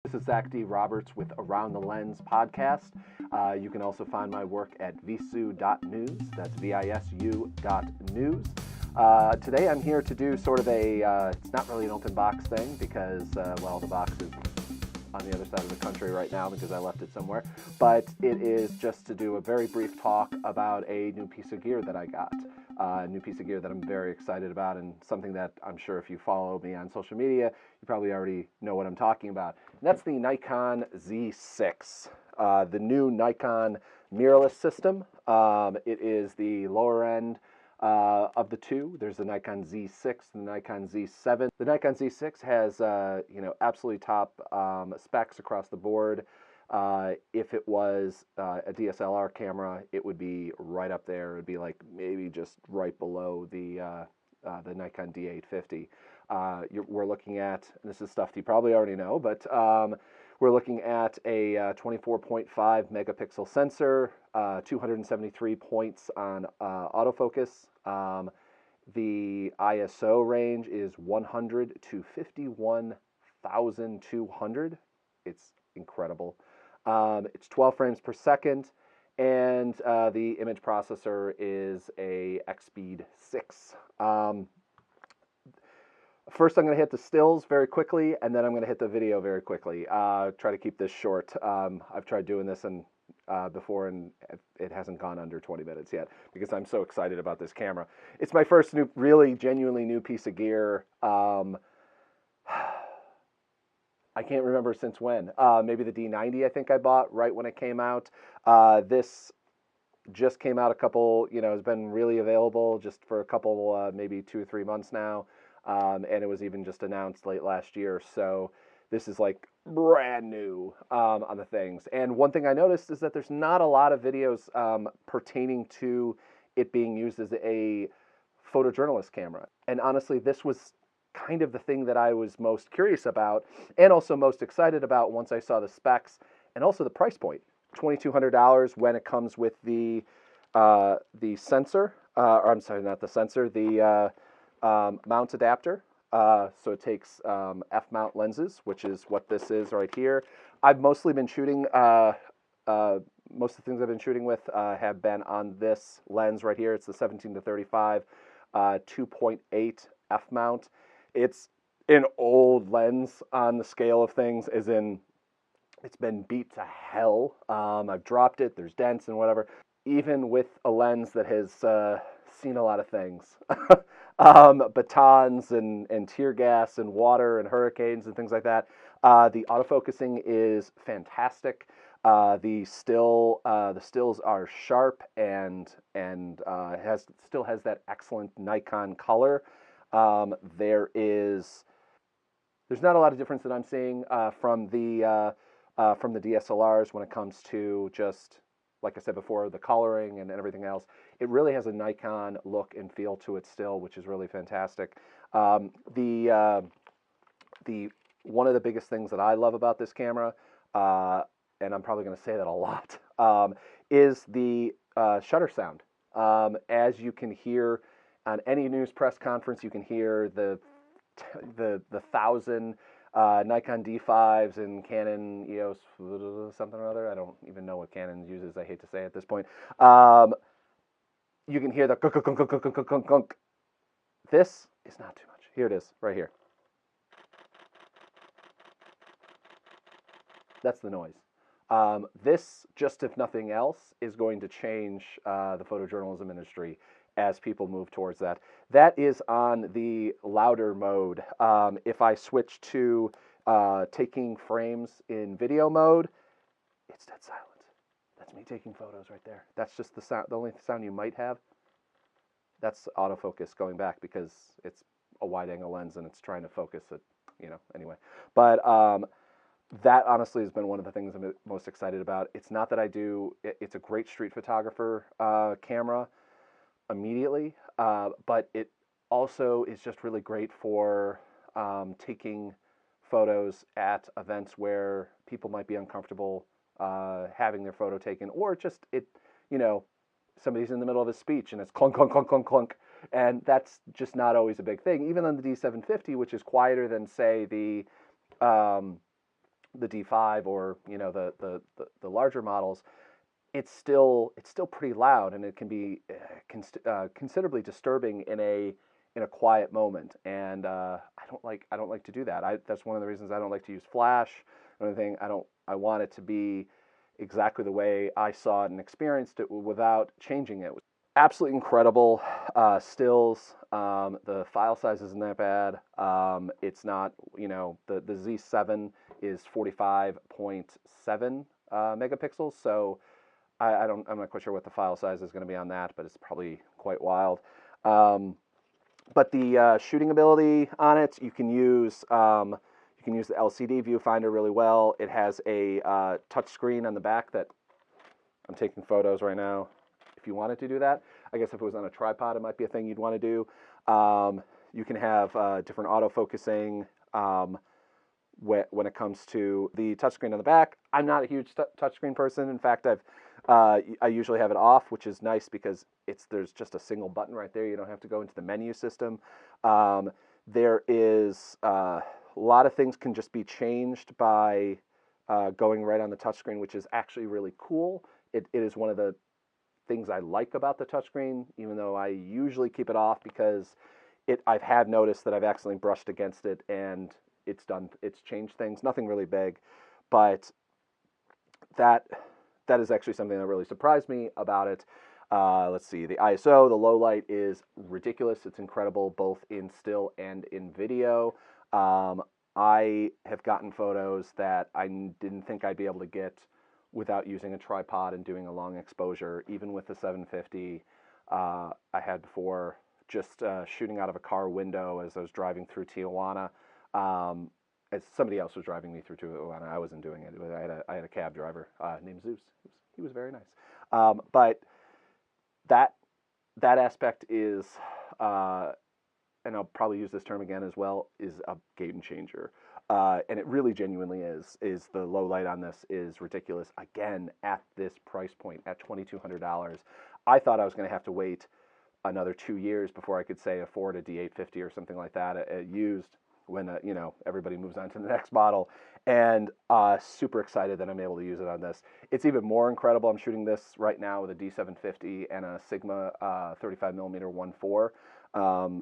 This is Zach D. Roberts with Around the Lens podcast. You can also find my work at visu.news. That's visu.news. Today I'm here to do sort of it's not really an open box thing because, well, the box is on the other side of the country right now because I left it somewhere. But it is just to do a very brief talk about a new piece of gear that I got. A new piece of gear that I'm very excited about, and something that I'm sure if you follow me on social media, you probably already know what I'm talking about. And that's the Nikon Z6, the new Nikon mirrorless system. It is the lower end of the two. There's the Nikon Z6 and the Nikon Z7. The Nikon Z6 has absolutely top specs across the board. If it was a DSLR camera, it would be right up there. It would be like maybe just right below the Nikon D850. We're looking at, and this is stuff you probably already know, but we're looking at a 24.5 megapixel sensor, 273 points on autofocus. The ISO range is 100 to 51,200. It's incredible. It's 12 frames per second, and the image processor is a X-Speed 6. First, I'm going to hit the stills very quickly, and then I'm going to hit the video very quickly. Try to keep this short. I've tried doing this before, and it hasn't gone under 20 minutes yet because I'm so excited about this camera. It's my first new, really genuinely new piece of gear. I can't remember since when. Maybe the D90 I think I bought right when it came out. This just came out a couple, has been really available just for a couple, maybe 2 or 3 months now. And it was even just announced late last year. So this is like brand new on the things. And one thing I noticed is that there's not a lot of videos pertaining to it being used as a photojournalist camera. And honestly, this was kind of the thing that I was most curious about and also most excited about once I saw the specs and also the price point. $2,200 when it comes with the sensor, or I'm sorry, not the sensor, the mount adapter. So it takes f-mount lenses, which is what this is right here. I've mostly been shooting, most of the things I've been shooting with have been on this lens right here. It's the 17 to 35 2.8 f-mount. It's an old lens on the scale of things, as in it's been beat to hell. I've dropped it, there's dents and whatever. Even with a lens that has seen a lot of things. Batons and tear gas and water and hurricanes and things like that. The autofocusing is fantastic. The stills are sharp and still has that excellent Nikon color. There's not a lot of difference that I'm seeing from the DSLRs when it comes to just, like I said before, the coloring and everything else. It really has a Nikon look and feel to it still, which is really fantastic. One of the biggest things that I love about this camera, and I'm probably going to say that a lot, is the shutter sound. As you can hear on any news press conference, you can hear the 1,000 Nikon D5s and Canon EOS something or other. I don't even know what Canon uses. I hate to say it at this point. You can hear the kunk. This is not too much. Here it is, right here. That's the noise. This, just if nothing else, is going to change the photojournalism industry as people move towards that. That is on the louder mode. If I switch to taking frames in video mode, it's dead silent. That's me taking photos right there. That's just the sound. The only sound you might have. That's autofocus going back because it's a wide-angle lens and it's trying to focus it. Anyway. But that honestly has been one of the things I'm most excited about. It's not that I do. It's a great street photographer camera immediately, but it also is just really great for taking photos at events where people might be uncomfortable having their photo taken, or just somebody's in the middle of a speech and it's clunk, clunk, clunk, clunk, clunk, and that's just not always a big thing. Even on the D750, which is quieter than, say, the the D5 or the larger models, it's still pretty loud, and it can be considerably disturbing in a quiet moment. And I don't like to do that. That's one of the reasons I don't like to use flash or anything. I want it to be exactly the way I saw it and experienced it without changing it. Absolutely incredible stills. The file size isn't that bad. It's not, the Z7 is 45.7 megapixels, so I'm not quite sure what the file size is going to be on that, but it's probably quite wild. But the shooting ability on it, you can use the LCD viewfinder really well. It has a touch screen on the back that I'm taking photos right now. If you wanted to do that, I guess if it was on a tripod, it might be a thing you'd want to do. You can have different autofocusing when it comes to the touchscreen on the back. I'm not a huge touchscreen person. In fact, I usually have it off, which is nice because there's just a single button right there. You don't have to go into the menu system. There is a lot of things can just be changed by going right on the touchscreen, which is actually really cool. It is one of the things I like about the touchscreen, even though I usually keep it off because I've had noticed that I've accidentally brushed against it and it's changed things. Nothing really big, but that is actually something that really surprised me about it. Let's see, the ISO, the low light is ridiculous. It's incredible both in still and in video. I have gotten photos that I didn't think I'd be able to get without using a tripod and doing a long exposure, even with the 750. I had before just shooting out of a car window as I was driving through Tijuana. As somebody else was driving me through Tijuana, I wasn't doing it. I had a cab driver named Zeus. He was very nice. But that aspect is, and I'll probably use this term again as well, is a game changer. And it really genuinely is the low light on this is ridiculous. Again, at this price point, at $2,200, I thought I was going to have to wait another 2 years before I could say afford a D850 or something like that used when everybody moves on to the next model. And super excited that I'm able to use it on this. It's even more incredible. I'm shooting this right now with a D750 and a Sigma 35mm 1.4.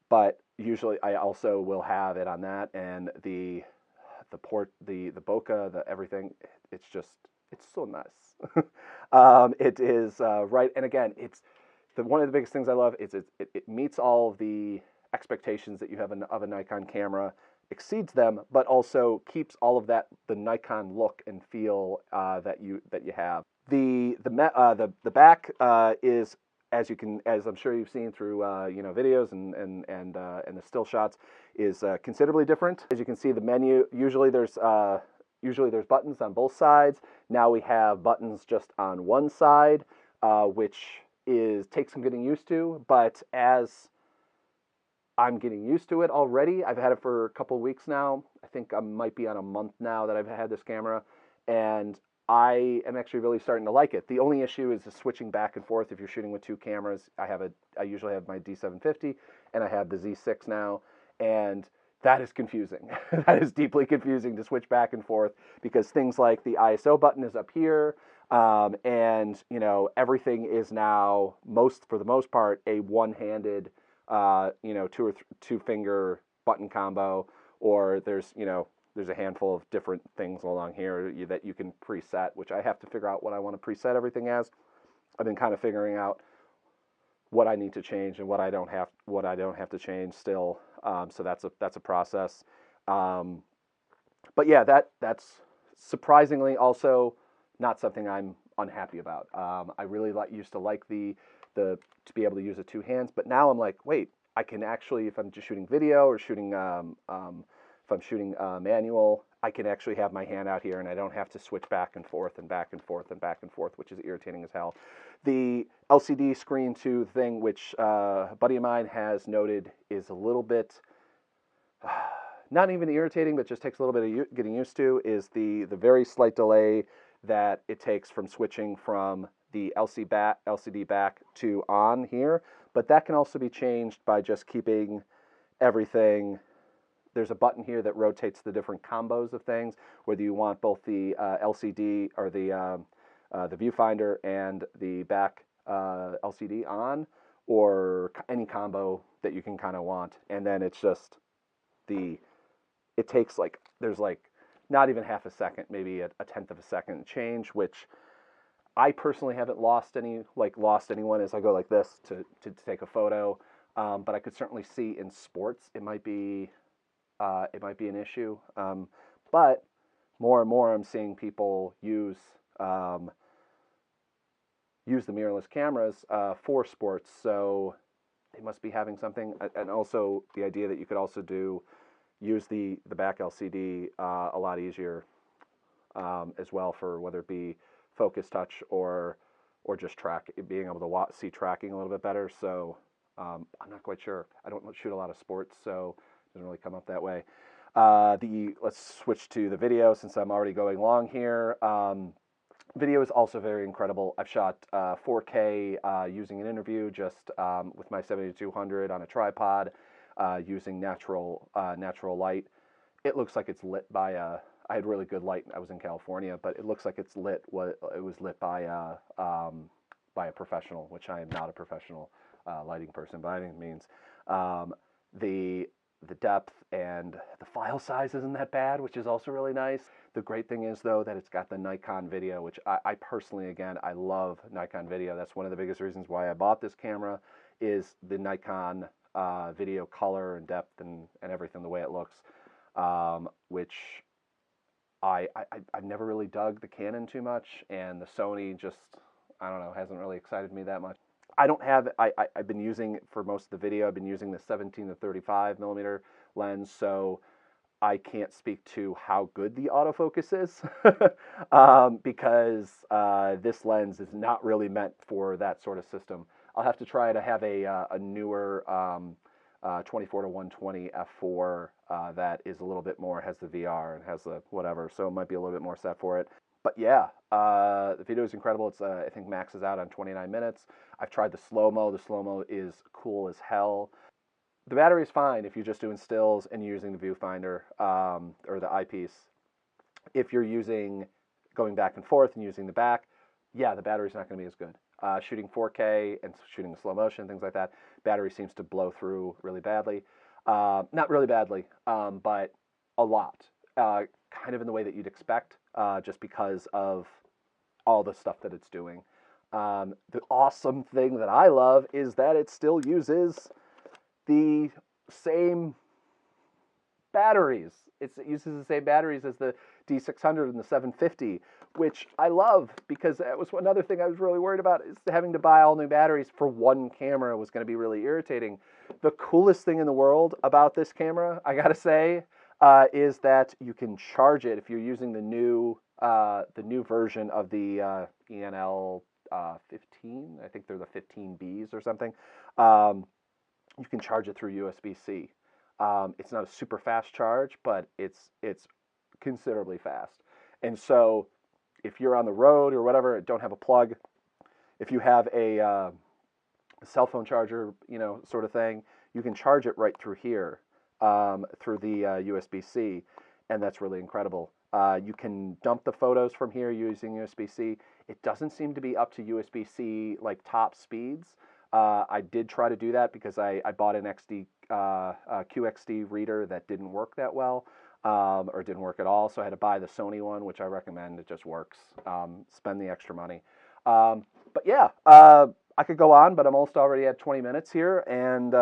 But usually I also will have it on that, and the port, the bokeh, the everything. It's so nice. It is right, and again, one of the biggest things I love is it meets all of the expectations that you have of a Nikon camera, exceeds them, but also keeps all of the Nikon look and feel that you have. The back is, as I'm sure you've seen through videos and the still shots, is considerably different. As you can see, the menu usually there's buttons on both sides. Now we have buttons just on one side, which takes some getting used to. But as I'm getting used to it already, I've had it for a couple of weeks now. I think I might be on a month now that I've had this camera, and I am actually really starting to like it. The only issue is the switching back and forth if you're shooting with two cameras. I usually have my D750 and I have the Z6 now, and that is confusing. That is deeply confusing to switch back and forth because things like the ISO button is up here, and everything is now for the most part a one-handed, two finger button combo, or there's a handful of different things along here that you can preset, which I have to figure out what I want to preset everything as. I've been kind of figuring out what I need to change and what I don't have to change still. So that's a process. But yeah, that's surprisingly also not something I'm unhappy about. I really used to like to be able to use the two hands, but now I'm like, wait, I can actually, if I'm just shooting video or shooting if I'm shooting manual, I can actually have my hand out here and I don't have to switch back and forth and back and forth and back and forth, which is irritating as hell. The LCD screen to thing, which a buddy of mine has noted is a little bit, not even irritating, but just takes a little bit of getting used to, is the very slight delay that it takes from switching from the LCD back to on here. But that can also be changed by just keeping everything there's a button here that rotates the different combos of things, whether you want both the LCD or the viewfinder and the back LCD on, or any combo that you can kind of want. And then it's just it takes like, there's like not even half a second, maybe a tenth of a second change, which I personally haven't lost anyone as I go like this to take a photo. But I could certainly see in sports it might be an issue. But more and more I'm seeing people use the mirrorless cameras for sports, so they must be having something. And also the idea that you could also use the back LCD a lot easier as well, for whether it be focus touch or just being able to see tracking a little bit better. So I'm not quite sure. I don't shoot a lot of sports, so it doesn't really come up that way. Let's switch to the video since I'm already going long here. Video is also very incredible. I've shot 4K using an interview just with my 7200 on a tripod using natural light. It looks like it's lit by I had really good light. I was in California, but it looks like it's lit. It was lit by a professional, which I am not a professional lighting person by any means. The depth and the file size isn't that bad, which is also really nice. The great thing is, though, that it's got the Nikon video, which I personally, again, I love Nikon video. That's one of the biggest reasons why I bought this camera, is the Nikon video color and depth and everything, the way it looks, which I've never really dug the Canon too much, and the Sony just, I don't know, hasn't really excited me that much. I've been using, for most of the video, I've been using the 17 to 35 millimeter lens, so I can't speak to how good the autofocus is because this lens is not really meant for that sort of system. I'll have to try to have a newer 24 to 120 f4 that is a little bit more, has the VR and has the whatever, so it might be a little bit more set for it. But yeah, the video is incredible. It's I think maxes out on 29 minutes. I've tried the slow-mo. The slow-mo is cool as hell. The battery is fine if you're just doing stills and using the viewfinder or the eyepiece. If you're going back and forth and using the back, yeah, the battery's not going to be as good. Shooting 4K and shooting slow motion, things like that, battery seems to blow through really badly. Not really badly, but a lot. Kind of in the way that you'd expect, just because of all the stuff that it's doing. The awesome thing that I love is that it still uses the same batteries. It uses the same batteries as the D600 and the 750, which I love, because that was another thing I was really worried about, is having to buy all new batteries for one camera was going to be really irritating. The coolest thing in the world about this camera, I gotta say, is that you can charge it if you're using the new version of the AtL 15. I think they're the 15Bs or something. You can charge it through USB-C. It's not a super fast charge, but it's considerably fast. And so if you're on the road or whatever, don't have a plug, if you have a cell phone charger, sort of thing, you can charge it right through here. Through the USB-C, and that's really incredible. You can dump the photos from here using USB-C. It doesn't seem to be up to USB-C like top speeds. I did try to do that because I bought an QXD reader that didn't work that well, or didn't work at all, so I had to buy the Sony one, which I recommend. It just works. Spend the extra money. But yeah, I could go on, but I'm almost already at 20 minutes here, and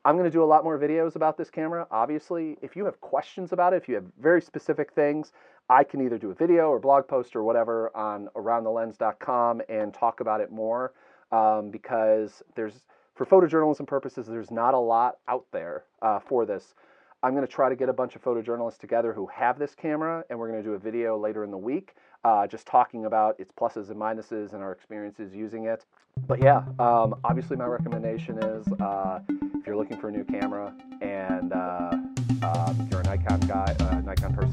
I'm going to do a lot more videos about this camera, obviously. If you have questions about it, if you have very specific things, I can either do a video or blog post or whatever on aroundthelens.com and talk about it more, because for photojournalism purposes, there's not a lot out there for this. I'm going to try to get a bunch of photojournalists together who have this camera, and we're going to do a video later in the week just talking about its pluses and minuses and our experiences using it. But yeah, obviously my recommendation is if you're looking for a new camera and you're a Nikon guy, Nikon person,